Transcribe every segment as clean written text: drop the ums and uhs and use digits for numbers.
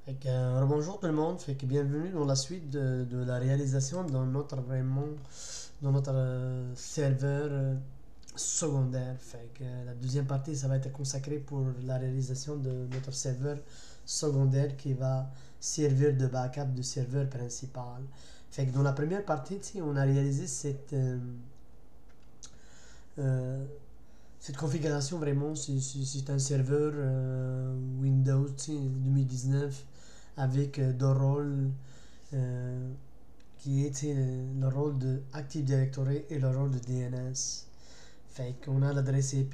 Bonjour tout le monde, bienvenue dans la suite de la réalisation dans notre serveur secondaire. La deuxième partie, ça va être consacré pour la réalisation de notre serveur secondaire qui va servir de backup du serveur principal. Dans la première partie, tu sais, on a réalisé euh, cette configuration vraiment. C'est un serveur Windows, tu sais, 2019 avec deux rôles euh, qui est le rôle de Active Directory et le rôle de DNS. Fait qu'on a l'adresse IP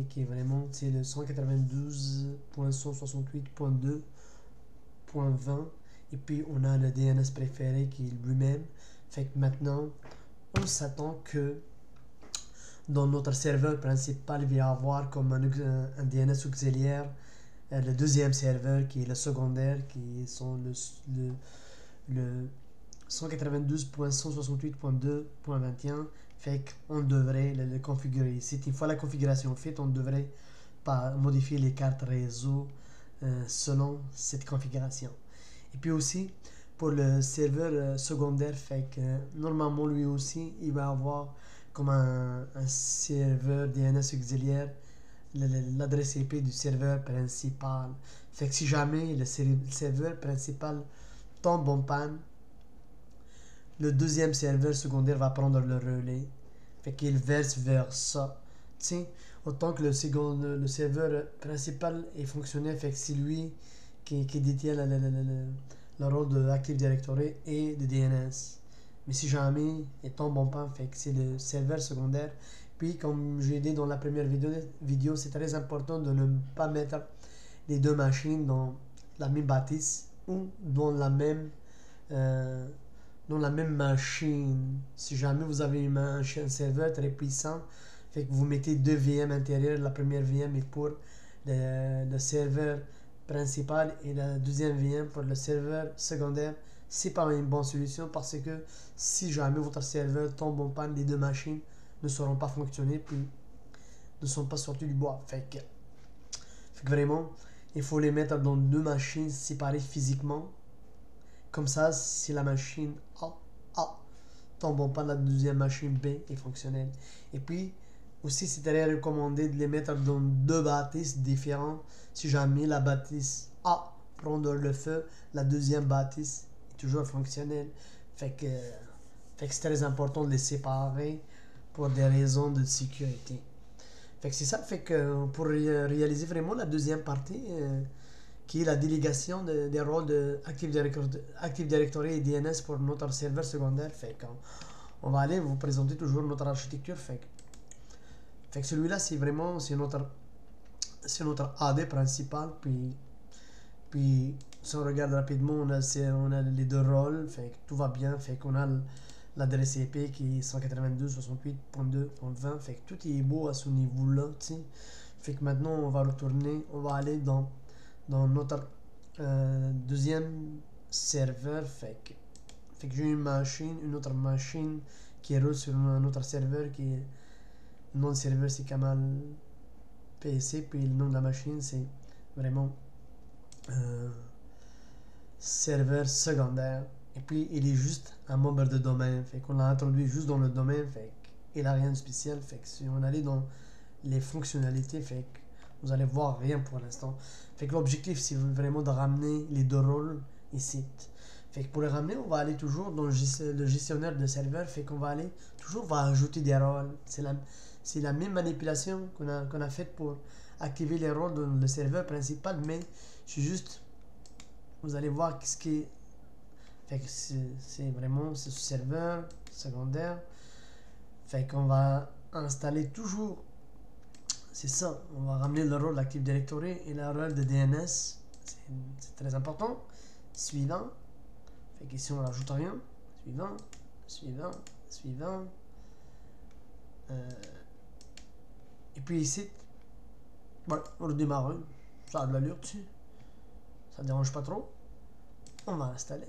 qui est vraiment le 192.168.2.20 et puis on a le DNS préféré qui est lui-même. Fait que maintenant, on s'attend que dans notre serveur principal, il va y avoir comme un DNS auxiliaire le deuxième serveur qui est le secondaire qui sont le 192.168.2.21. Fait qu'on devrait le configurer ici. Une fois la configuration faite, on devrait pas modifier les cartes réseau selon cette configuration. Et puis aussi, pour le serveur secondaire, normalement lui aussi, il va avoir comme un serveur DNS auxiliaire l'adresse IP du serveur principal. Fait que si jamais le serveur principal tombe en panne, le deuxième serveur secondaire va prendre le relais. Fait qu'il verse vers ça. Tiens, autant que le serveur principal est fonctionnel, fait que c'est lui qui détient le rôle de Active Directory et de DNS. Mais si jamais il tombe en panne, fait que c'est le serveur secondaire. Puis, comme j'ai dit dans la première vidéo, c'est très important de ne pas mettre les deux machines dans la même bâtisse ou euh, dans la même machine. Si jamais vous avez un serveur très puissant, fait que vous mettez deux VM intérieures. La première VM est pour le serveur principal et la deuxième VM pour le serveur secondaire. C'est pas une bonne solution parce que si jamais votre serveur tombe en panne, les deux machines ne seront pas fonctionnées puis ne sont pas sorties du bois. Fait que vraiment, il faut les mettre dans deux machines séparées physiquement. Comme ça, si la machine A tombe en panne, la deuxième machine B est fonctionnelle. Et puis, aussi, c'est très recommandé de les mettre dans deux bâtisses différentes. Si jamais la bâtisse A prend le feu, la deuxième bâtisse est toujours fonctionnelle. Fait que, fait que c'est très important de les séparer pour des raisons de sécurité. Fait que c'est ça, fait que pour réaliser vraiment la deuxième partie, qui est la délégation des rôles de Active Directory et DNS pour notre serveur secondaire, on va aller vous présenter toujours notre architecture. Fait que celui-là, c'est notre AD principal, puis si on regarde rapidement, on a les deux rôles, fait que tout va bien, fait qu'on a l'adresse IP qui est 192.168.2.20, fait que tout est beau à ce niveau-là, tu sais. Fait que maintenant, on va aller dans notre deuxième serveur, fait que j'ai une autre machine qui roule sur un autre serveur qui est, le nom du serveur c'est Kamal PC, puis le nom de la machine c'est vraiment euh, serveur secondaire. Et puis il est juste un membre de domaine, fait qu'on l'a introduit juste dans le domaine, fait qu'il a rien de spécial. Fait que si on allait dans les fonctionnalités, fait que vous allez voir rien pour l'instant. Fait que l'objectif c'est vraiment de ramener les deux rôles ici. Fait que pour les ramener, on va aller toujours dans le gestionnaire de serveur, fait qu'on va aller toujours va ajouter des rôles. C'est la même manipulation qu'on a faite pour activer les rôles dans le serveur principal, mais c'est juste, vous allez voir qu'est-ce qui est. Fait que c'est vraiment ce serveur secondaire. Fait qu'on va installer toujours, c'est ça, on va ramener le rôle d'Active Directory et le rôle de DNS. C'est très important. Suivant. Fait qu'ici on rajoute rien. Suivant, suivant, suivant. Euh, et puis ici, voilà, on redémarre. Ça a de l'allure dessus. Ça ne dérange pas trop. On va installer.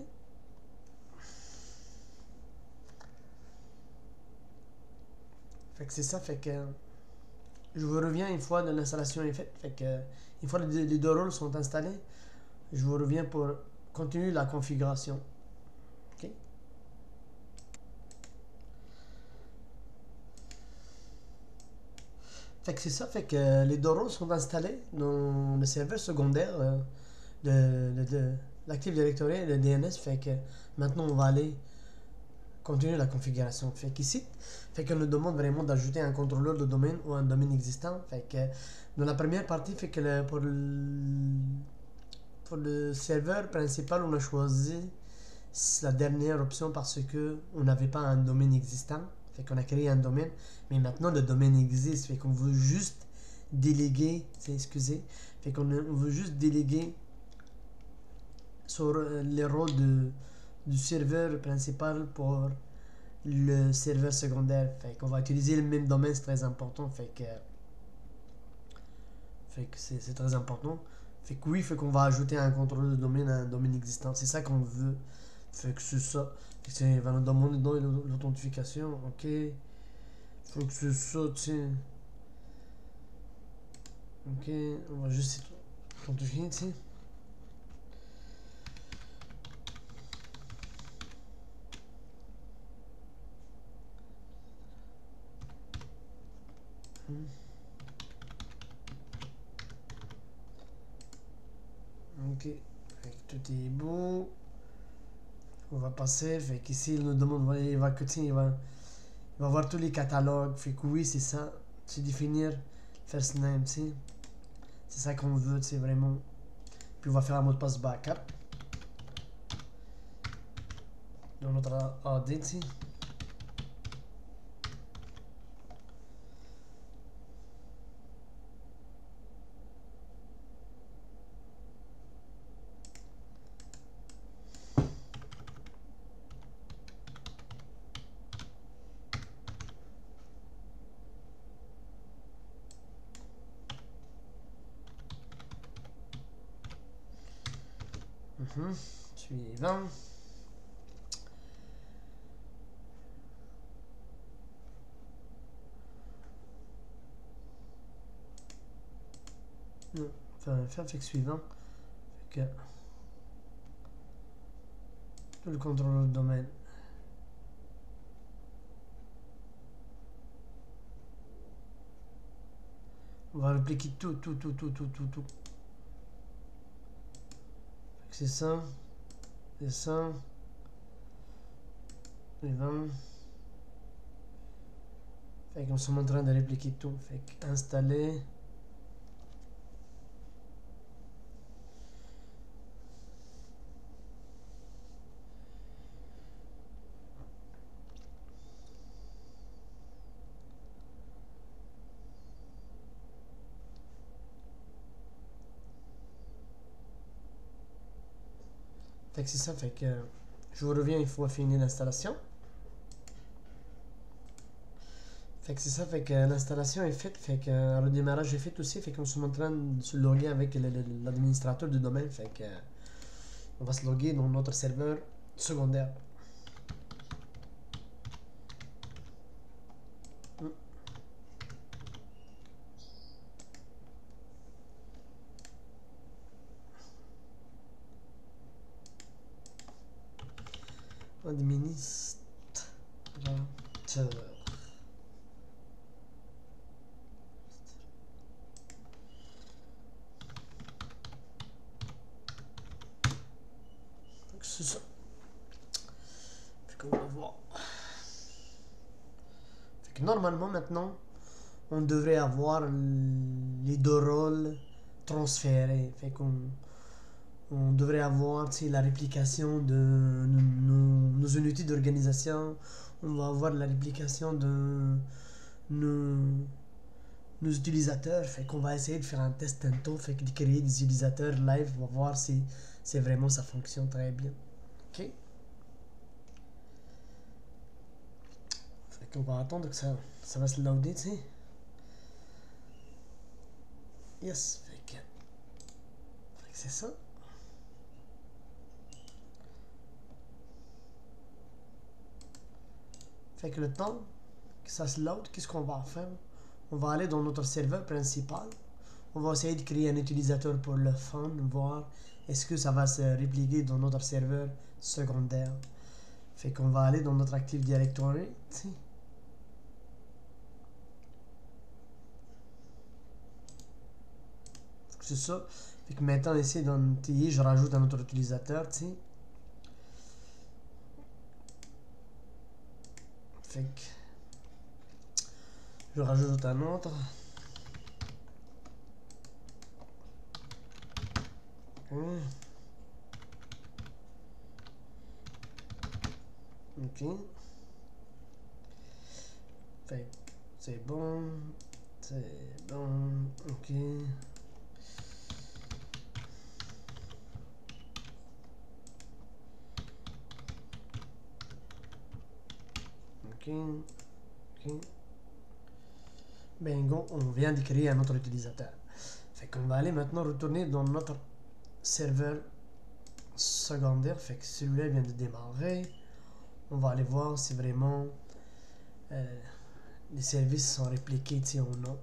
Fait que c'est ça, fait que je vous reviens une fois l'installation est faite. Fait que une fois les deux rôles sont installés, je vous reviens pour continue la configuration. OK? Fait que c'est ça, fait que les deux rôles sont installés dans le serveur secondaire de l'Active Directory et le DNS. Fait que maintenant on va aller continuer la configuration. Fait qu'ici, fait qu'on nous demande vraiment d'ajouter un contrôleur de domaine ou un domaine existant. Fait que dans la première partie, fait que pour le serveur principal, on a choisi la dernière option parce que on n'avait pas un domaine existant. Fait qu'on a créé un domaine, mais maintenant le domaine existe. Fait qu'on veut juste déléguer, excusez, fait qu'on on veut juste déléguer sur les rôles du serveur principal pour le serveur secondaire. Fait qu'on va utiliser le même domaine, c'est très important. Fait que c'est très important. Fait que oui, fait qu'on va ajouter un contrôleur de domaine à un domaine existant. C'est ça qu'on veut. Fait que c'est ça. Fait que c'est va nous demander dans l'authentification. Ok. Fait que c'est ça, tiens. Ok. On va juste authentifier, tiens. Ok. Fait que tout est bon. On va passer. Fait qu'ici, il nous demande, il va, il va voir tous les catalogues. Fait que oui, c'est ça. C'est définir first name, tu sais. C'est ça qu'on veut, tu sais, vraiment. Puis on va faire un mot de passe backup. Dans notre AD, tu sais. Suivant. Faire fait suivant. Fait que tout le contrôleur de domaine. On va répliquer tout. C'est ça. C'est ça. Suivant. Fait qu'on est en train de répliquer tout. Fait qu'installer. Fait que c'est ça. Fait que je vous reviens, il faut finir l'installation. Fait que c'est ça, fait que l'installation est faite, fait que le démarrage est fait aussi, fait qu'on se en train de se loguer avec l'administrateur du domaine, fait que on va se loguer dans notre serveur secondaire. Administrateur. C'est ça. Fait qu'on va voir. Fait que normalement maintenant, on devrait avoir les deux rôles transférés. Fait qu'on on devrait avoir la réplication de nos unités d'organisation. On va avoir la réplication de nos, nos utilisateurs. Fait qu'on va essayer de faire un test tantôt. Fait que de créer des utilisateurs live. On va voir si c'est vraiment ça fonctionne très bien. Ok? Fait qu'on va attendre que ça va se loader, tu sais. Yes. Fait que c'est ça. Fait que le temps que ça se load, qu'est-ce qu'on va faire? On va aller dans notre serveur principal. On va essayer de créer un utilisateur pour le fun, voir est-ce que ça va se répliquer dans notre serveur secondaire. Fait qu'on va aller dans notre Active Directory, t'sais. C'est ça. Fait que maintenant ici dans TI, je rajoute un autre utilisateur, t'sais. Fait que je rajoute un autre. Ok. Fait c'est bon. C'est bon. Ok. Ok. Ok. Bingo, on vient de créer un autre utilisateur. Fait qu'on va aller maintenant retourner dans notre serveur secondaire. Fait que celui-là vient de démarrer. On va aller voir si vraiment les services sont répliqués ici ou non.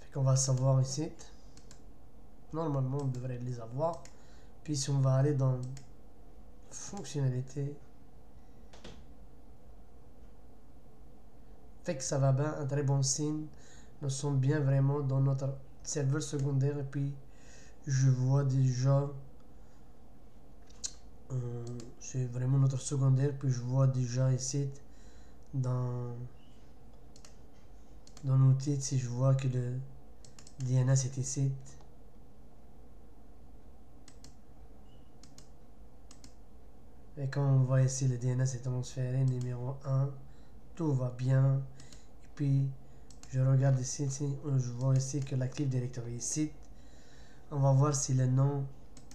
Fait qu'on va savoir ici. Normalement, on devrait les avoir. Puis si on va aller dans fonctionnalité, fait que ça va bien, un très bon signe. Nous sommes bien vraiment dans notre serveur secondaire et puis je vois déjà c'est vraiment notre secondaire puis je vois déjà ici dans l'outil si je vois que le DNS est ici. Et quand on voit ici le DNS est transféré numéro 1, tout va bien. Et puis je regarde ici, je vois ici que l'Active Directory est ici. On va voir si le nom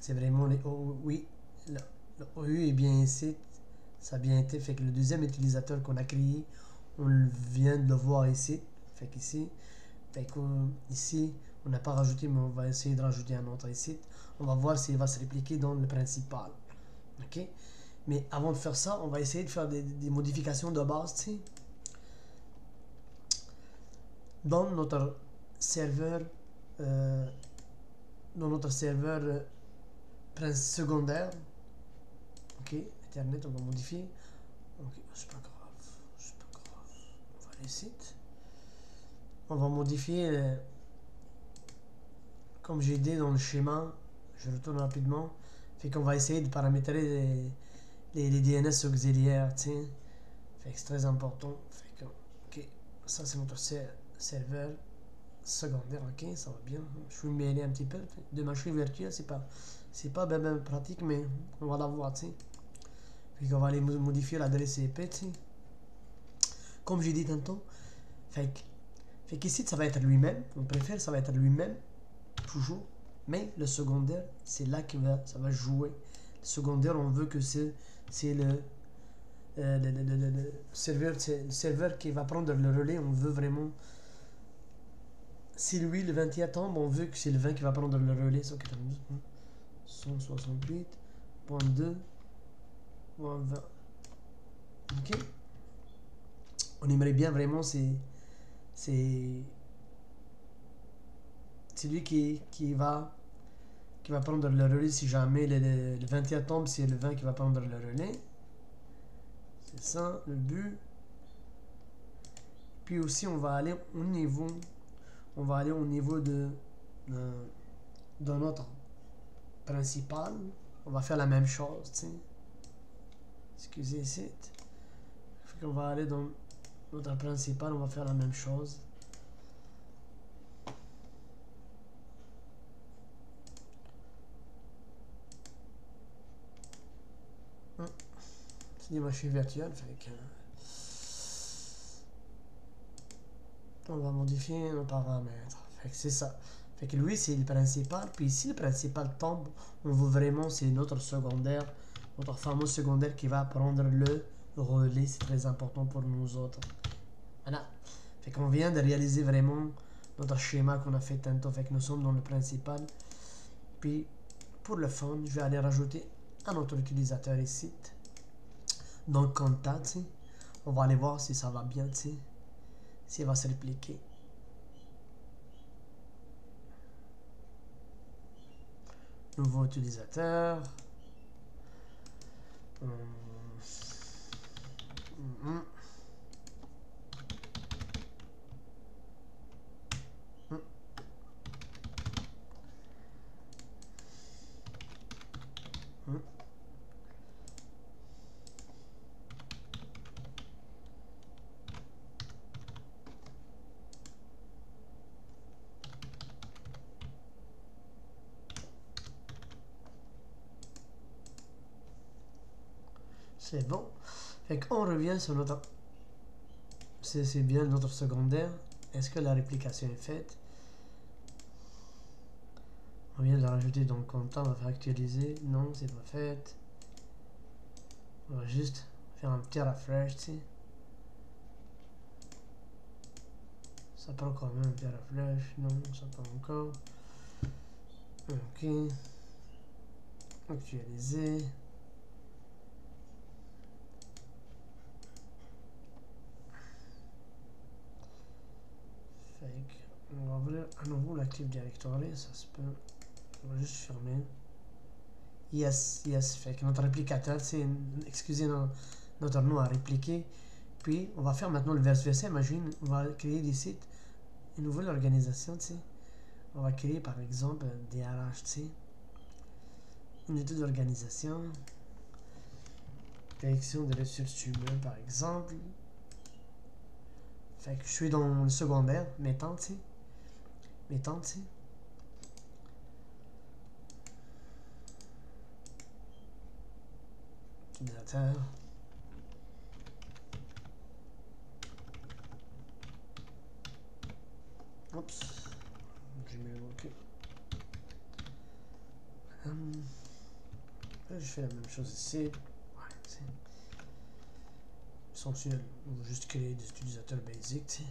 c'est vraiment les OU. Oui, le OU est bien ici. Ça a bien été. Fait que le deuxième utilisateur qu'on a créé, on vient de le voir ici. Fait qu'ici, fait ici, on n'a pas rajouté, mais on va essayer de rajouter un autre ici. On va voir s'il va se répliquer dans le principal. Ok? Mais avant de faire ça, on va essayer de faire des modifications de base, tu sais. Dans notre serveur, euh, secondaire, ok, Ethernet, on va modifier. Ok, c'est pas grave, c'est pas grave. On va aller ici. On va modifier, comme j'ai dit dans le schéma, je retourne rapidement. Fait qu'on va essayer de paramétrer les DNS auxiliaires, tiens. Fait que c'est très important. Fait que, ok, ça c'est notre serveur secondaire, ok, ça va bien. Je suis mêlé un petit peu. De machine virtuelle, c'est pas bien pratique, mais on va l'avoir, tu sais. Puis qu'on va aller modifier l'adresse IP, tu sais. Comme j'ai dit tantôt, fait qu'ici, ça va être lui-même. On préfère, ça va être lui-même, toujours. Mais le secondaire, c'est là que ça va jouer. Le secondaire, on veut que c'est le serveur qui va prendre le relais. On veut vraiment. Si lui, le 21 tombe, on veut que c'est le 20 qui va prendre le relais. 168.2.20. Ok. On aimerait bien vraiment, c'est lui qui va prendre le relais si jamais le 21 tombe, c'est le 20 qui va prendre le relais. C'est ça le but. Puis aussi on va aller au niveau de notre principal. On va faire la même chose, tu sais. Excusez ici. On va aller dans notre principal, on va faire la même chose. C'est des machines virtuelles, fait que on va modifier nos paramètres. Fait que c'est ça. Fait que lui, c'est le principal. Puis si le principal tombe, on veut vraiment, c'est notre secondaire, notre fameux secondaire qui va prendre le relais. C'est très important pour nous autres. Voilà. Fait qu'on vient de réaliser vraiment notre schéma qu'on a fait tantôt. Fait que nous sommes dans le principal. Puis, pour le fun, je vais aller rajouter un autre utilisateur ici. Dans le contact, on va aller voir si ça va bien, s'il va se répliquer. Nouveau utilisateur. C'est bon. Fait qu'on revient sur notre... C'est bien notre secondaire. Est-ce que la réplication est faite? On vient de la rajouter dans le comptant, on va faire actualiser. Non, c'est pas fait. On va juste faire un petit refresh, tu sais. Ça prend quand même un petit refresh. Non, ça prend encore. Ok. Actualiser. Fait on va ouvrir à nouveau l'Active Directory, ça se peut. On va juste fermer. Yes, yes. Fait que notre réplicateur, c'est, excusez, notre nom à répliquer. Puis, on va faire maintenant le verse. Imagine, on va créer des sites, une nouvelle organisation, tu sais. On va créer, par exemple, des RH, tu sais. Unité d'organisation. Direction des ressources humaines, par exemple. Fait que je suis dans le secondaire, mettant, tu sais. Mettant, tu sais. Utilisateur. Oups. J'ai mis le OK. Je fais la même chose ici. Ouais, c'est essentiel. On va juste créer des utilisateurs basiques, tu sais.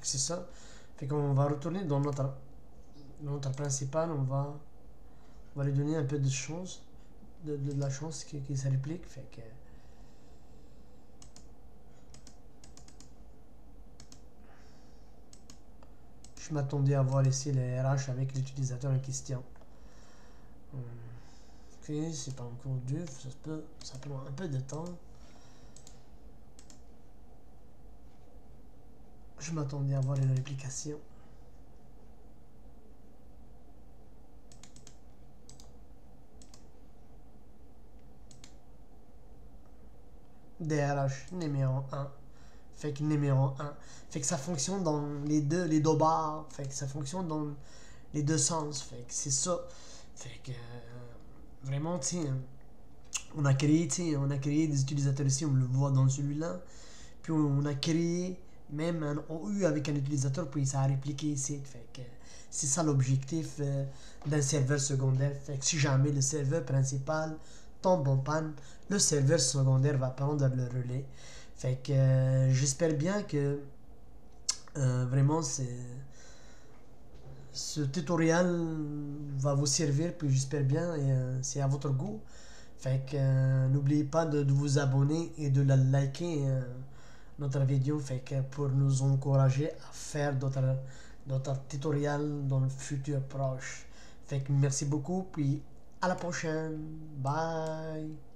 C'est ça. Fait qu'on va retourner dans notre principal. On va lui donner un peu de chance. De la chance qui se réplique. Fait que. Je m'attendais à voir ici les RH avec l'utilisateur en question. Ok, c'est pas encore dur. Ça prend un peu de temps. Je m'attendais à voir une réplication. DRH numéro 1. Fait que numéro 1. Fait que ça fonctionne dans les deux barres. Fait que ça fonctionne dans les deux sens. Fait que c'est ça. Fait que vraiment, tu sais, on a créé des utilisateurs ici, on le voit dans celui-là. Puis on a créé même un OU avec un utilisateur, puis ça a répliqué ici. Fait que c'est ça l'objectif d'un serveur secondaire. Fait que si jamais le serveur principal tombe en panne, le serveur secondaire va prendre le relais. Fait que j'espère bien que vraiment ce tutoriel va vous servir, puis j'espère bien et c'est à votre goût. Fait que n'oubliez pas de vous abonner et de la liker notre vidéo, fait que pour nous encourager à faire d'autres tutoriels dans le futur proche. Fait que merci beaucoup, puis à la prochaine. Bye.